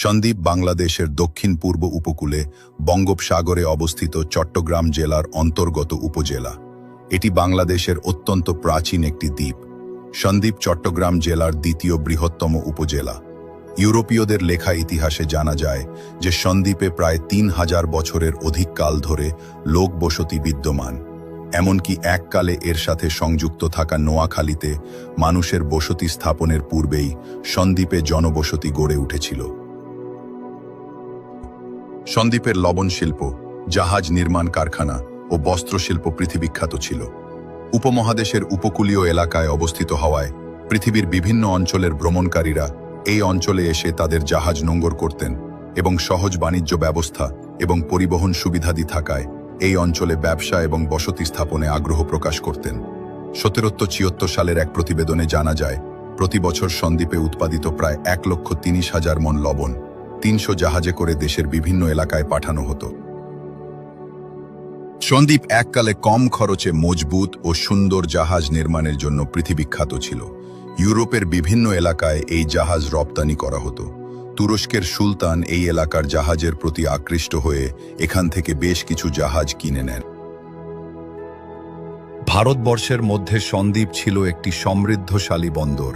সন্দ্বীপ বাংলাদেশের দক্ষিণ পূর্ব উপকূলে বঙ্গোপসাগরে অবস্থিত চট্টগ্রাম জেলার অন্তর্গত উপজেলা। এটি বাংলাদেশের অত্যন্ত প্রাচীন একটি দ্বীপ। সন্দ্বীপ চট্টগ্রাম জেলার দ্বিতীয় বৃহত্তম উপজেলা। ইউরোপীয়দের লেখা ইতিহাসে জানা যায় যে সন্দ্বীপে প্রায় ৩,০০০ বছরের অধিক কাল ধরে লোক বসতি বিদ্যমান। এমনকি এককালে এর সাথে সংযুক্ত থাকা নোয়াখালীতে মানুষের বসতি স্থাপনের পূর্বেই সন্দ্বীপে জনবসতি গড়ে উঠেছিল। সন্দ্বীপের লবণ শিল্প, জাহাজ নির্মাণ কারখানা ও বস্ত্রশিল্প পৃথিবীখ্যাত ছিল। উপমহাদেশের উপকূলীয় এলাকায় অবস্থিত হওয়ায় পৃথিবীর বিভিন্ন অঞ্চলের ভ্রমণকারীরা এই অঞ্চলে এসে তাদের জাহাজ নোঙ্গর করতেন এবং সহজ বাণিজ্য ব্যবস্থা এবং পরিবহন সুবিধাদি থাকায় এই অঞ্চলে ব্যবসা এবং বসতি স্থাপনে আগ্রহ প্রকাশ করতেন। ১৭৭৪ সালের এক প্রতিবেদনে জানা যায়, প্রতি বছর সন্দ্বীপে উৎপাদিত প্রায় ১,৩০,০০০ মণ লবণ ৩০০ জাহাজে করে দেশের বিভিন্ন এলাকায় পাঠানো হতো। সন্দ্বীপ এককালে কম খরচে মজবুত ও সুন্দর জাহাজ নির্মাণের জন্য পৃথিবীখ্যাত ছিল। ইউরোপের বিভিন্ন এলাকায় এই জাহাজ রপ্তানি করা হতো। তুরস্কের সুলতান এই এলাকার জাহাজের প্রতি আকৃষ্ট হয়ে এখান থেকে বেশ কিছু জাহাজ কিনে নেন। ভারতবর্ষের মধ্যে সন্দ্বীপ ছিল একটি সমৃদ্ধশালী বন্দর।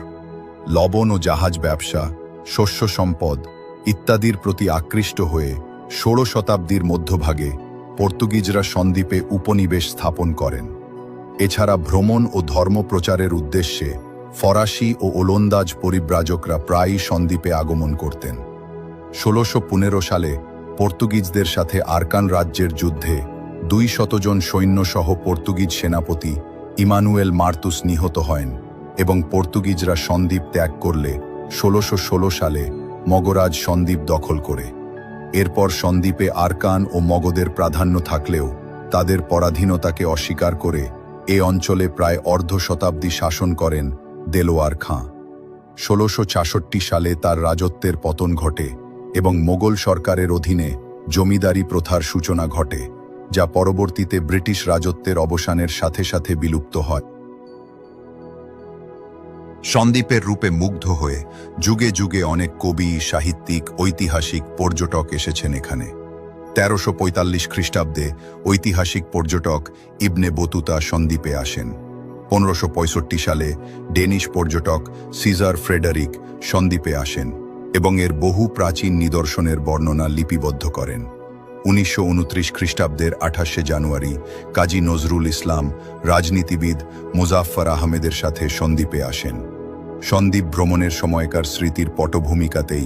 লবণ ও জাহাজ ব্যবসা, শস্য সম্পদ ইত্যাদির প্রতি আকৃষ্ট হয়ে ১৬ শতাব্দীর মধ্যভাগে পর্তুগিজরা সন্দ্বীপে উপনিবেশ স্থাপন করেন। এছাড়া ভ্রমণ ও ধর্মপ্রচারের উদ্দেশ্যে ফরাসি ও ওলন্দাজ পরিব্রাজকরা প্রায়ই সন্দ্বীপে আগমন করতেন। ১৬১৫ সালে পর্তুগিজদের সাথে আরকান রাজ্যের যুদ্ধে ২০০ জন সৈন্যসহ পর্তুগিজ সেনাপতি ইমানুয়েল মার্তুস নিহত হন এবং পর্তুগিজরা সন্দ্বীপ ত্যাগ করলে ১৬১৬ সালে মগরাজ সন্দ্বীপ দখল করে। এরপর সন্দ্বীপে আরকান ও মগদের প্রাধান্য থাকলেও তাদের পরাধীনতাকে অস্বীকার করে এ অঞ্চলে প্রায় অর্ধ শতাব্দী শাসন করেন দেলোয়ার খাঁ। ১৬৬৬ সালে তার রাজত্বের পতন ঘটে এবং মোগল সরকারের অধীনে জমিদারি প্রথার সূচনা ঘটে, যা পরবর্তীতে ব্রিটিশ রাজত্বের অবসানের সাথে সাথে বিলুপ্ত হয়। সন্দ্বীপের রূপে মুগ্ধ হয়ে যুগে যুগে অনেক কবি, সাহিত্যিক, ঐতিহাসিক, পর্যটক এসেছেন এখানে। ১৩৪৫ খ্রিস্টাব্দে ঐতিহাসিক পর্যটক ইবনে বতুতা সন্দ্বীপে আসেন। ১৫৬৫ সালে ডেনিশ পর্যটক সিজার ফ্রেডারিক সন্দ্বীপে আসেন এবং এর বহু প্রাচীন নিদর্শনের বর্ণনা লিপিবদ্ধ করেন। ১৯২৯ খ্রিস্টাব্দের ২৮শে জানুয়ারি কাজী নজরুল ইসলাম রাজনীতিবিদ মোজাফফর আহমেদের সাথে সন্দ্বীপে আসেন। সন্দ্বীপ ভ্রমণের সময়কার স্মৃতির পটভূমিকাতেই